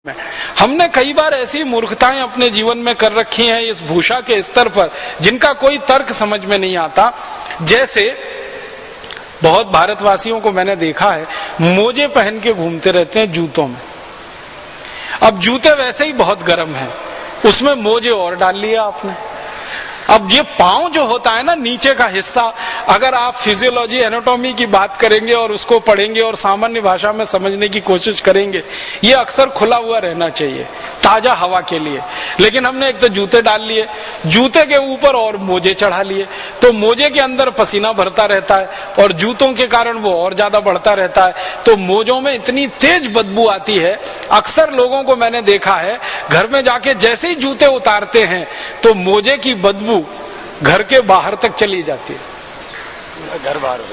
हमने कई बार ऐसी मूर्खताएं अपने जीवन में कर रखी हैं इस भूषा के स्तर पर जिनका कोई तर्क समझ में नहीं आता। जैसे बहुत भारतवासियों को मैंने देखा है मोजे पहन के घूमते रहते हैं जूतों में। अब जूते वैसे ही बहुत गर्म हैं, उसमें मोजे और डाल लिया आपने। अब ये पांव जो होता है ना, नीचे का हिस्सा, अगर आप फिजियोलॉजी एनाटॉमी की बात करेंगे और उसको पढ़ेंगे और सामान्य भाषा में समझने की कोशिश करेंगे, ये अक्सर खुला हुआ रहना चाहिए ताजा हवा के लिए। लेकिन हमने एक तो जूते डाल लिए, जूते के ऊपर और मोजे चढ़ा लिए, तो मोजे के अंदर पसीना भरता रहता है और जूतों के कारण वो और ज्यादा बढ़ता रहता है। तो मोजों में इतनी तेज बदबू आती है। अक्सर लोगों को मैंने देखा है घर में जाके जैसे ही जूते उतारते हैं तो मोजे की बदबू घर के बाहर तक चली जाती है।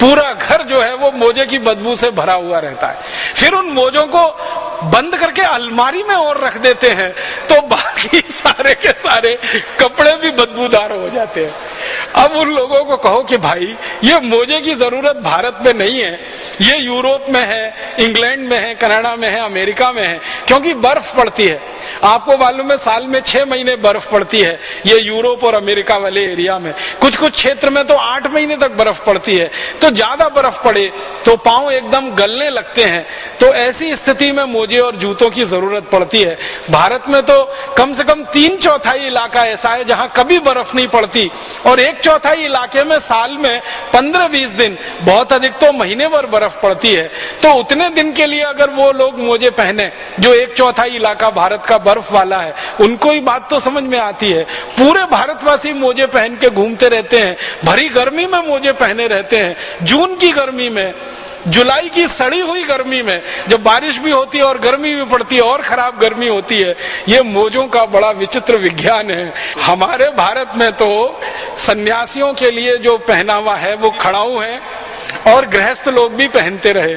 पूरा घर जो है वो मोजे की बदबू से भरा हुआ रहता है। फिर उन मोजों को बंद करके अलमारी में और रख देते हैं तो बाकी सारे के सारे कपड़े भी बदबूदार हो जाते हैं। अब उन लोगों को कहो कि भाई ये मोजे की जरूरत भारत में नहीं है, ये यूरोप में है, इंग्लैंड में है, कनाडा में है, अमेरिका में है, क्योंकि बर्फ पड़ती है। आपको मालूम है साल में 6 महीने बर्फ पड़ती है ये यूरोप और अमेरिका वाले एरिया में। कुछ कुछ क्षेत्र में तो 8 महीने तक बर्फ पड़ती है। तो ज्यादा बर्फ पड़े तो पांव एकदम गलने लगते हैं। तो ऐसी स्थिति में मोजे और जूतों की जरूरत पड़ती है। भारत में तो कम से कम 3/4 इलाका ऐसा है जहां कभी बर्फ नहीं पड़ती और 1/4 इलाके में साल में 15-20 दिन, बहुत अधिक तो महीने भर बर्फ पड़ती है। तो उतने दिन के लिए अगर वो लोग मोजे पहने जो 1/4 इलाका भारत का बर्फ वाला है, उनको ही बात तो समझ में आती है। पूरे भारतवासी मोजे पहन के घूमते रहते हैं, भरी गर्मी में मोजे पहने रहते हैं, जून की गर्मी में, जुलाई की सड़ी हुई गर्मी में, जब बारिश भी होती है और गर्मी भी पड़ती है और खराब गर्मी होती है। ये मोजों का बड़ा विचित्र विज्ञान है। हमारे भारत में तो सन्यासियों के लिए जो पहनावा है वो खड़ाऊ है और गृहस्थ लोग भी पहनते रहे।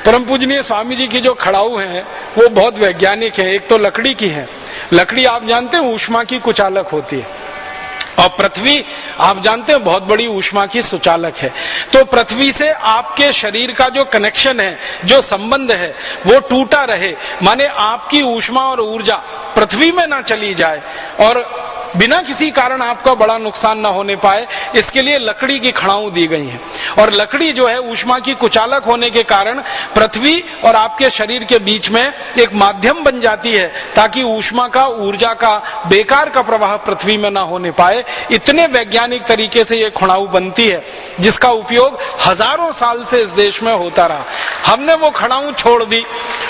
परम पूजनीय स्वामी जी की जो खड़ाऊ है वो बहुत वैज्ञानिक है। एक तो लकड़ी की है, लकड़ी आप जानते हैं ऊष्मा की कुचालक होती है, और पृथ्वी आप जानते हैं बहुत बड़ी ऊष्मा की सुचालक है। तो पृथ्वी से आपके शरीर का जो कनेक्शन है, जो संबंध है, वो टूटा रहे, माने आपकी ऊष्मा और ऊर्जा पृथ्वी में ना चली जाए और बिना किसी कारण आपका बड़ा नुकसान ना होने पाए, इसके लिए लकड़ी की खड़ाऊ दी गई है। और लकड़ी जो है ऊष्मा की कुचालक होने के कारण पृथ्वी और आपके शरीर के बीच में एक माध्यम बन जाती है ताकि ऊष्मा का, ऊर्जा का, बेकार का प्रवाह पृथ्वी में ना होने पाए। इतने वैज्ञानिक तरीके से ये खड़ाऊ बनती है जिसका उपयोग हजारों साल से इस देश में होता रहा। हमने वो खड़ाऊ छोड़ दी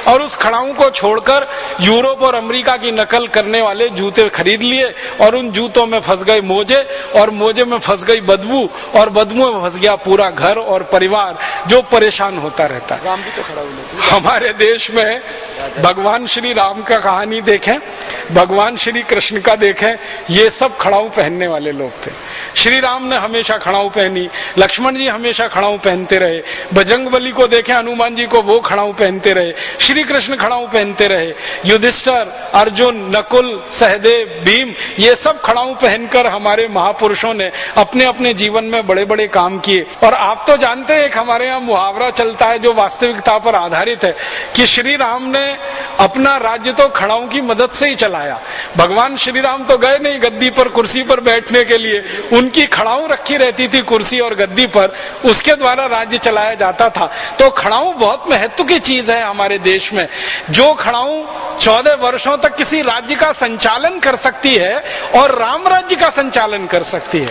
और उस खड़ाऊ को छोड़कर यूरोप और अमेरिका की नकल करने वाले जूते खरीद लिए और उन जूतों में फंस गए मोजे और मोजे में फंस गई बदबू और बदबू में फंस गया पूरा घर और परिवार जो परेशान होता रहता है। राम भी तो खड़ा हुआ। हमारे देश में भगवान श्री राम का कहानी देखें, भगवान श्री कृष्ण का देखें, ये सब खड़ाऊ पहनने वाले लोग थे। श्री राम ने हमेशा खड़ाऊ पहनी, लक्ष्मण जी हमेशा खड़ाऊ पहनते रहे, बजरंगबली को देखें, हनुमान जी को वो खड़ाऊ पहनते रहे, श्री कृष्ण खड़ाऊ पहनते रहे, युधिष्ठिर, अर्जुन, नकुल, सहदेव, भीम, ये सब खड़ाऊ पहनकर हमारे महापुरुषों ने अपने अपने जीवन में बड़े बड़े काम किए। और आप तो जानते हैं एक हमारे यहाँ मुहावरा चलता है जो वास्तविकता पर आधारित है कि श्री राम ने अपना राज्य तो खड़ाऊ की मदद से ही चलाया। भगवान श्री राम तो गए नहीं गद्दी पर, कुर्सी पर बैठने के लिए, उनकी खड़ाऊ रखी रहती थी कुर्सी और गद्दी पर, उसके द्वारा राज्य चलाया जाता था। तो खड़ाऊ बहुत महत्व की चीज है हमारे देश में। जो खड़ाऊ 14 वर्षों तक किसी राज्य का संचालन कर सकती है और राम राज्य का संचालन कर सकती है,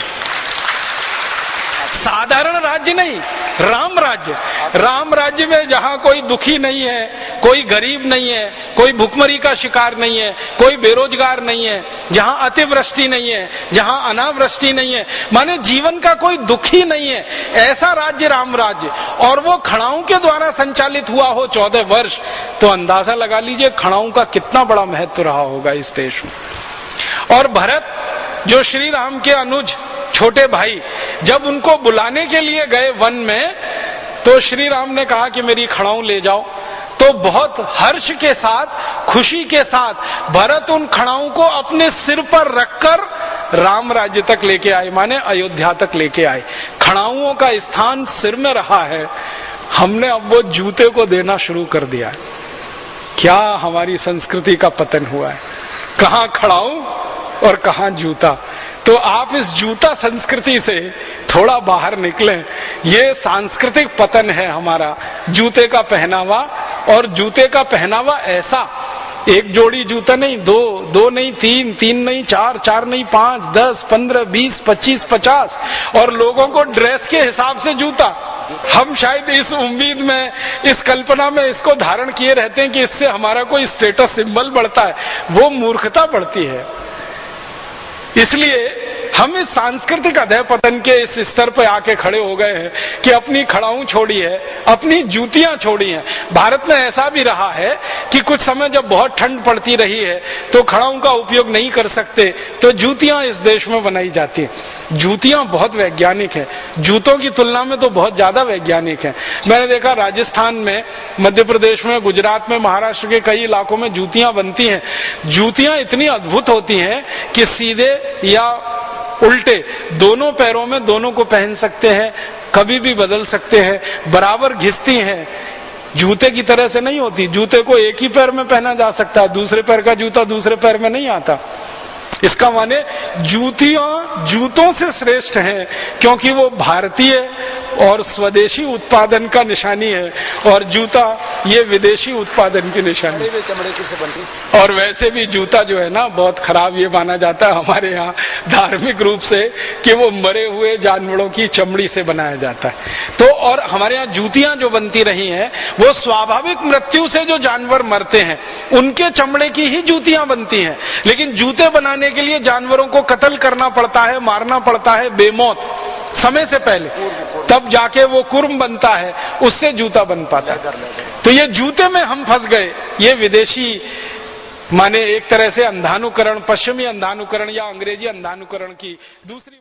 साधारण राज्य नहीं, राम राज्य। राम राज्य में जहां कोई दुखी नहीं है, कोई गरीब नहीं है, कोई भुखमरी का शिकार नहीं है, कोई बेरोजगार नहीं है, जहां अतिवृष्टि नहीं है, जहां अनावृष्टि नहीं है, माने जीवन का कोई दुख ही नहीं है, ऐसा राज्य राम राज्य। और वो खड़ाऊ के द्वारा संचालित हुआ हो 14 वर्ष, तो अंदाजा लगा लीजिए खड़ाऊ का कितना बड़ा महत्व रहा होगा इस देश में। और भरत जो श्री राम के अनुज छोटे भाई, जब उनको बुलाने के लिए गए वन में, तो श्री राम ने कहा कि मेरी खड़ाऊ ले जाओ। तो बहुत हर्ष के साथ, खुशी के साथ भरत उन खड़ाऊ को अपने सिर पर रखकर राम राज्य तक लेके आए, माने अयोध्या तक लेके आए। खड़ाऊओं का स्थान सिर में रहा है, हमने अब वो जूते को देना शुरू कर दिया है। क्या हमारी संस्कृति का पतन हुआ है, कहां खड़ाऊं और कहां जूता। तो आप इस जूता संस्कृति से थोड़ा बाहर निकलें। ये सांस्कृतिक पतन है हमारा, जूते का पहनावा। और जूते का पहनावा ऐसा, एक जोड़ी जूता नहीं, दो नहीं, तीन नहीं, चार नहीं, 5, 10, 15, 20, 25, 50 और लोगों को ड्रेस के हिसाब से जूता। हम शायद इस उम्मीद में, इस कल्पना में इसको धारण किए रहते हैं कि इससे हमारा कोई स्टेटस सिंबल बढ़ता है। वो मूर्खता बढ़ती है। इसलिए हम इस सांस्कृतिक अधःपतन के इस स्तर पर आके खड़े हो गए हैं कि अपनी खड़ाऊं छोड़ी है, अपनी जूतियां छोड़ी हैं। भारत में ऐसा भी रहा है कि कुछ समय जब बहुत ठंड पड़ती रही है तो खड़ाऊं का उपयोग नहीं कर सकते, तो जूतियां इस देश में बनाई जाती हैं। जूतियां बहुत वैज्ञानिक है, जूतों की तुलना में तो बहुत ज्यादा वैज्ञानिक है। मैंने देखा राजस्थान में, मध्य प्रदेश में, गुजरात में, महाराष्ट्र के कई इलाकों में जूतियां बनती हैं। जूतियां इतनी अद्भुत होती हैं कि सीधे या उल्टे दोनों पैरों में दोनों को पहन सकते हैं, कभी भी बदल सकते हैं, बराबर घिसती हैं। जूते की तरह से नहीं होती। जूते को एक ही पैर में पहना जा सकता है, दूसरे पैर का जूता दूसरे पैर में नहीं आता। इसका माने जूतियां जूतों से श्रेष्ठ हैं क्योंकि वो भारतीय और स्वदेशी उत्पादन का निशानी है, और जूता ये विदेशी उत्पादन की निशानी है। चमड़े की से बनती। और वैसे भी जूता जो है ना बहुत खराब ये माना जाता है हमारे यहाँ धार्मिक रूप से कि वो मरे हुए जानवरों की चमड़ी से बनाया जाता है। तो और हमारे यहाँ जूतियां जो बनती रही हैं वो स्वाभाविक मृत्यु से जो जानवर मरते हैं उनके चमड़े की ही जूतियां बनती हैं। लेकिन जूते बनाने के लिए जानवरों को कत्ल करना पड़ता है, मारना पड़ता है बेमौत समय से पहले, तब जाके वो कुर्म बनता है, उससे जूता बन पाता है। तो ये जूते में हम फंस गए। ये विदेशी माने एक तरह से अंधानुकरण, पश्चिमी अंधानुकरण या अंग्रेजी अंधानुकरण की दूसरी